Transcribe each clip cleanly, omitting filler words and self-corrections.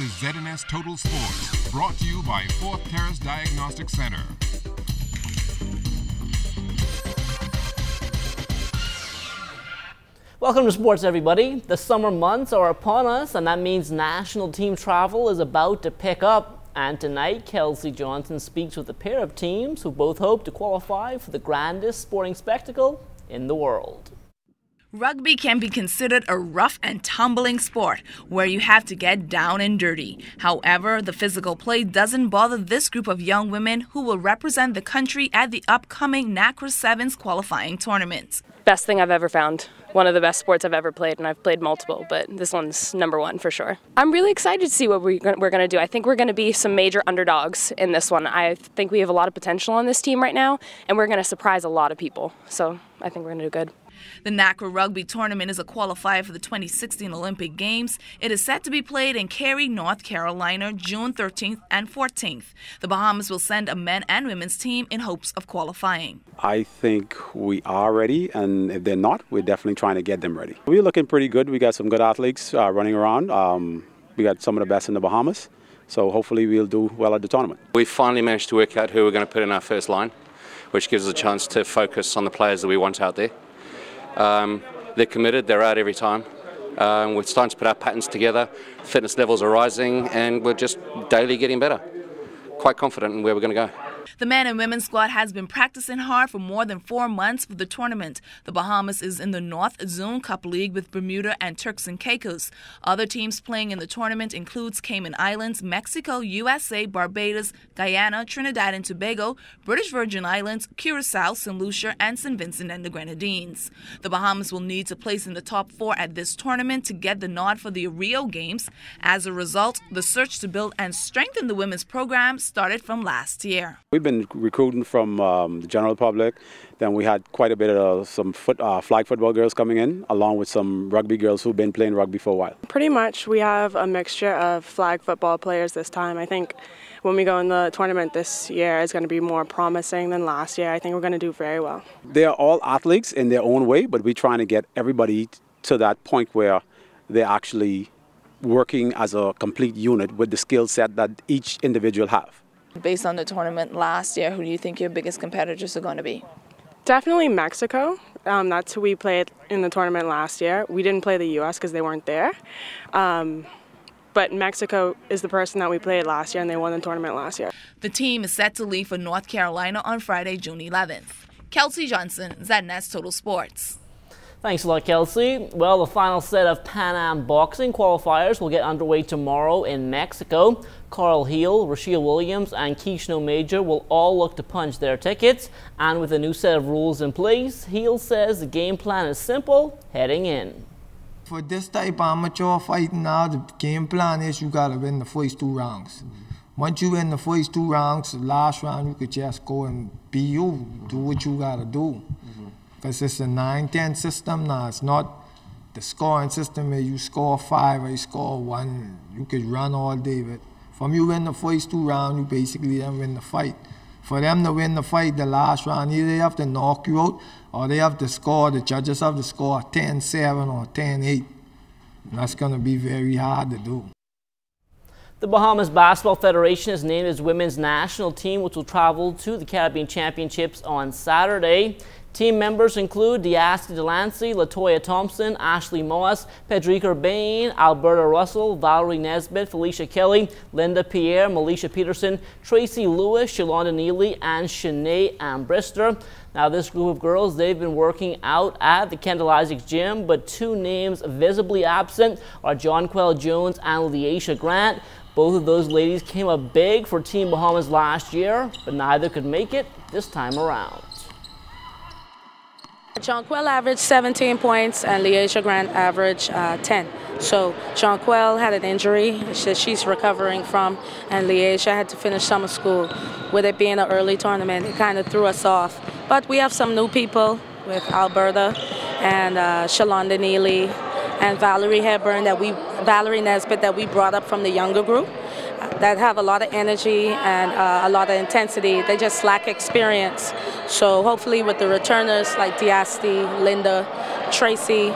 is ZNS Total Sports, brought to you by 4th Terrace Diagnostic Center. Welcome to sports, everybody. The summer months are upon us, and that means national team travel is about to pick up. And tonight, Kelsie Johnson speaks with a pair of teams who both hope to qualify for the grandest sporting spectacle in the world. Rugby can be considered a rough and tumbling sport where you have to get down and dirty. However, the physical play doesn't bother this group of young women who will represent the country at the upcoming NACRA Sevens qualifying tournament. Best thing I've ever found. One of the best sports I've ever played, and I've played multiple, but this one's #1 for sure. I'm really excited to see what we're going to do. I think we're going to be some major underdogs in this one. I think we have a lot of potential on this team right now, and we're going to surprise a lot of people. So I think we're going to do good. The NACRA Rugby Tournament is a qualifier for the 2016 Olympic Games. It is set to be played in Cary, North Carolina, June 13th and 14th. The Bahamas will send a men and women's team in hopes of qualifying. I think we are ready, and if they're not, we're definitely trying to get them ready. We're looking pretty good. We got some good athletes running around. We got some of the best in the Bahamas, so hopefully we'll do well at the tournament. We finally managed to work out who we're going to put in our first line, which gives us a chance to focus on the players that we want out there. They're committed, they're out every time. We're starting to put our patterns together, fitness levels are rising, and we're just daily getting better. Quite confident in where we're going to go. The men and women's squad has been practicing hard for more than 4 months for the tournament. The Bahamas is in the North Zone Cup League with Bermuda and Turks and Caicos. Other teams playing in the tournament includes Cayman Islands, Mexico, USA, Barbados, Guyana, Trinidad and Tobago, British Virgin Islands, Curacao, St. Lucia, and St. Vincent and the Grenadines. The Bahamas will need to place in the top 4 at this tournament to get the nod for the Rio Games. As a result, the search to build and strengthen the women's program started from last year. We've been recruiting from the general public. Then we had quite a bit of some flag football girls coming in, along with some rugby girls who've been playing rugby for a while. Pretty much we have a mixture of flag football players this time. I think when we go in the tournament this year, it's going to be more promising than last year. I think we're going to do very well. They're all athletes in their own way, but we're trying to get everybody to that point where they're actually working as a complete unit with the skill set that each individual have. Based on the tournament last year, who do you think your biggest competitors are going to be? Definitely Mexico. That's who we played in the tournament last year. We didn't play the U.S. because they weren't there. But Mexico is the person that we played last year, and they won the tournament last year. The team is set to leave for North Carolina on Friday, June 11th. Kelsie Johnson, ZNS Total Sports. Thanks a lot, Kelsie. Well, the final set of Pan Am boxing qualifiers will get underway tomorrow in Mexico. Carl Heild, Rashia Williams, and Keishno Major will all look to punch their tickets. And with a new set of rules in place, Heild says the game plan is simple heading in. For this type of amateur fighting now, the game plan is you got to win the first 2 rounds. Once you win the first 2 rounds, the last round you could just go and be you, do what you got to do. Because it's a 9-10 system now. It's not the scoring system where you score 5 or you score 1. You could run all day. But from you win the first 2 rounds, you basically then win the fight. For them to win the fight, the last round, either they have to knock you out or they have to score, the judges have to score 10-7 or 10-8. And that's going to be very hard to do. The Bahamas Basketball Federation has named its women's national team, which will travel to the Caribbean Championships on Saturday. Team members include Diasti Delancey, Latoya Thompson, Ashley Moas, Pedrica Bain, Alberta Russell, Valerie Nesbitt, Felicia Kelly, Linda Pierre, Melisha Peterson, Tracy Lewis, Shalonda Neely, and Shanae Ambrister. Now, this group of girls, they've been working out at the Kendall Isaacs Gym, but 2 names visibly absent are Jonquel Jones and Leisha Grant. Both of those ladies came up big for Team Bahamas last year, but neither could make it this time around. Jonquel averaged 17 points and Leisha Grant averaged 10. So Jonquel had an injury that she's recovering from, and Leisha had to finish summer school. With it being an early tournament, it kind of threw us off. But we have some new people with Alberta and Shalonda Neely and Valerie Nesbitt that we brought up from the younger group that have a lot of energy and a lot of intensity. They just lack experience. So hopefully with the returners like Diasti, Linda, Tracy,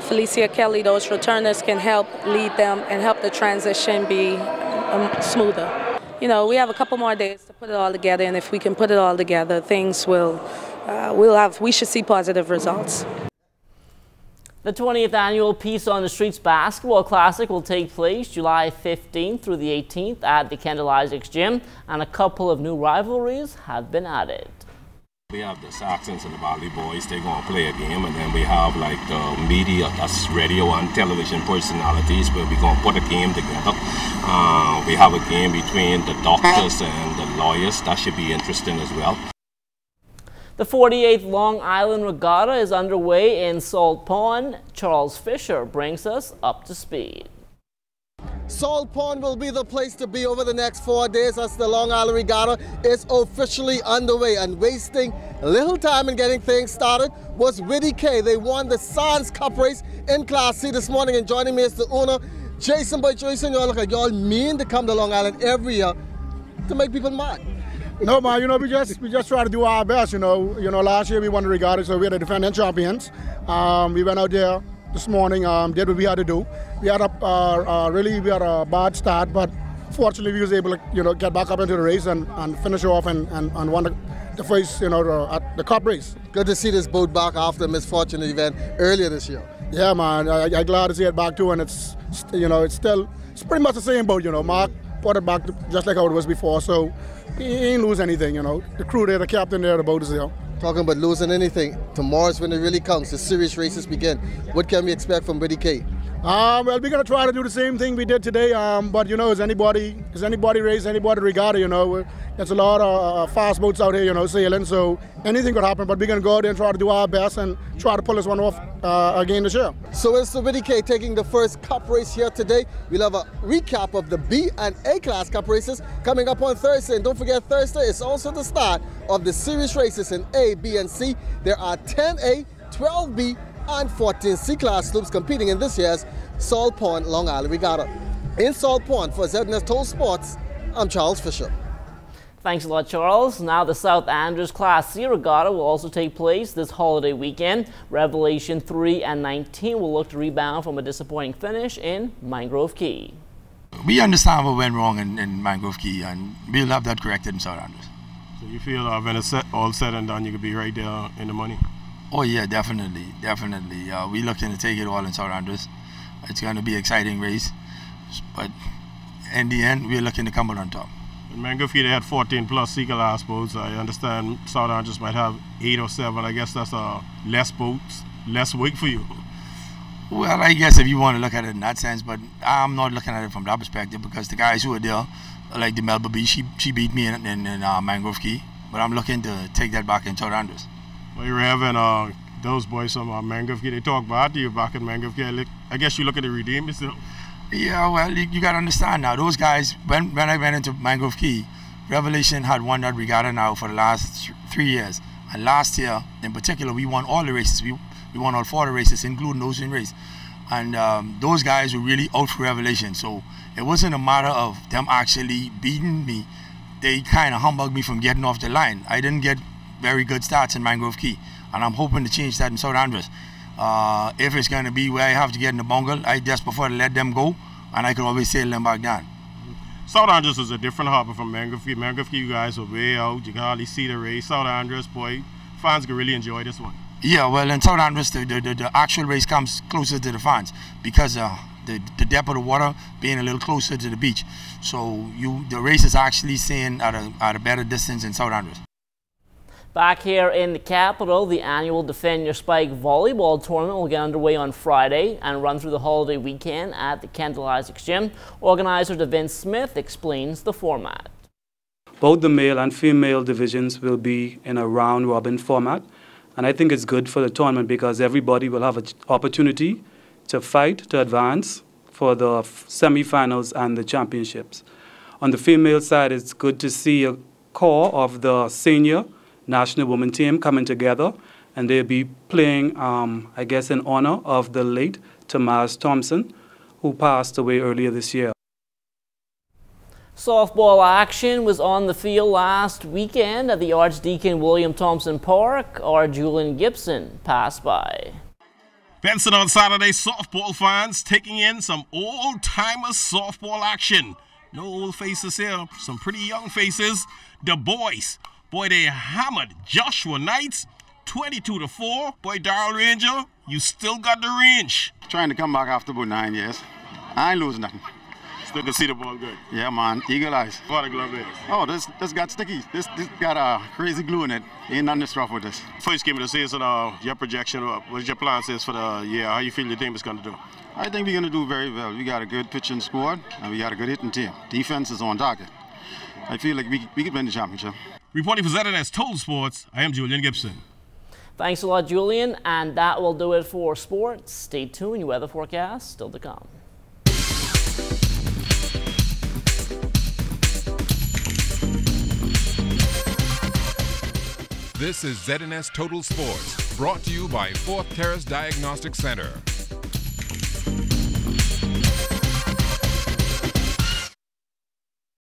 Felicia Kelly, those returners can help lead them and help the transition be smoother. You know, we have a couple more days to put it all together, and if we can put it all together, things will, we should see positive results. The 20th annual Peace on the Streets Basketball Classic will take place July 15th through the 18th at the Kendall Isaacs Gym, and a couple of new rivalries have been added. We have the Saxons and the Valley Boys. They're going to play a game, and then we have like the media, that's radio and television personalities, where we're going to put a game together. We have a game between the doctors and the lawyers. That should be interesting as well. The 48th Long Island Regatta is underway in Salt Pond. Charles Fisher brings us up to speed. Salt Pond will be the place to be over the next 4 days as the Long Island Regatta is officially underway, and wasting little time in getting things started was Reid. They won the Sands Cup race in Class C this morning, and joining me is the owner, Jason. Boy, Jason, y'all look like y'all mean to come to Long Island every year to make people mad. No, man, you know, we just try to do our best, you know. Last year we won the regatta, so we are the defending champions. We went out there this morning, did what we had to do. We had a bad start, but fortunately we was able to, get back up into the race and finish off and won the first, the cup race. Good to see this boat back after a misfortunate event earlier this year. Yeah, man, I'm glad to see it back too, and it's pretty much the same boat, Mark put it back just like how it was before, so he ain't lose anything, The crew there, the captain there, the boat is there. Talking about losing anything, tomorrow's when it really counts. The serious races begin. What can we expect from Reid? Well, we're going to try to do the same thing we did today, but is anybody race, anybody regatta, there's a lot of fast boats out here, sailing, so anything could happen, but we're going to go out there and try to do our best and try to pull this one off again this year. So it's the Reid taking the first cup race here today. We'll have a recap of the B and A class cup races coming up on Thursday, and don't forget Thursday is also the start of the series races in A, B, and C. There are 10A, 12B, and 14 C-Class sloops competing in this year's Salt Pond Long Island Regatta. In Salt Pond for ZNS Sports, I'm Charles Fisher. Thanks a lot, Charles. Now the South Andrews Class C Regatta will also take place this holiday weekend. Revelation 3 and 19 will look to rebound from a disappointing finish in Mangrove Key. We understand what went wrong in Mangrove Key, and we'll have that corrected in South Andrews. So you feel when it's all said and done, you could be right there in the money? Oh yeah, definitely. We're looking to take it all in South Andrews. It's going to be an exciting race, but in the end, we're looking to come out on top. In Mangrove Key, they had 14 plus C-Class boats. I understand South Andrews might have 8 or 7. I guess that's less boats, less weight for you. Well, I guess if you want to look at it in that sense, but I'm not looking at it from that perspective, because the guys who are there, like the Melba B, she beat me in Mangrove Key, but I'm looking to take that back in South Andrews. Well, you're having those boys from Mangrove Key, they talk bad to you back in Mangrove Key. I guess you look at the redeem yourself. Yeah, well, you got to understand now, those guys, when I went into Mangrove Key, Revelation had won that regatta now for the last 3 years. And last year, in particular, we won all the races. We won all 4 of the races, including the Ocean race. And those guys were really out for Revelation. So it wasn't a matter of them actually beating me. They kind of humbugged me from getting off the line. I didn't get very good starts in Mangrove Key, and I'm hoping to change that in South Andrews. If it's going to be where I have to get in the bungle, I just prefer to let them go, and I can always sail them back down. South Andrews is a different harbor from Mangrove Key. Mangrove Key, you guys are way out. You can hardly see the race. South Andrews, boy, fans can really enjoy this one. Yeah, well, in South Andrews, the actual race comes closer to the fans because the depth of the water being a little closer to the beach. So the race is actually seen at a better distance in South Andrews. Back here in the capital, the annual Defend Your Spike volleyball tournament will get underway on Friday and run through the holiday weekend at the Kendall Isaacs Gym. Organizer Devin Smith explains the format. Both the male and female divisions will be in a round-robin format, and I think it's good for the tournament because everybody will have an opportunity to fight to advance for the semi-finals and the championships. On the female side, it's good to see a core of the senior national women team coming together, and they'll be playing, I guess, in honor of the late Tamaz Thompson, who passed away earlier this year. Softball action was on the field last weekend at the Archdeacon William Thompson Park. Our Julian Gibson passed by. Benson on Saturday, softball fans taking in some old-timer softball action. No old faces here, some pretty young faces. The boys, boy, they hammered Joshua Knights 22-4. Boy, Darrell Ranger, you still got the range. Trying to come back after about 9 years. I ain't losing nothing. Still can see the ball good. Yeah, man. Eagle eyes. What a glove is. Oh, this got sticky. This got a crazy glue in it. Ain't nothing to rough with this. First game of the season, your projection, what's your plan says for the year? How you feel your team is going to do? I think we're going to do very well. We got a good pitching squad, and we got a good hitting team. Defense is on target. I feel like we could win the championship. Reporting for ZNS Total Sports, I am Julian Gibson. Thanks a lot, Julian, and that will do it for sports. Stay tuned, your weather forecast still to come. This is ZNS Total Sports, brought to you by 4th Terrace Diagnostic Center.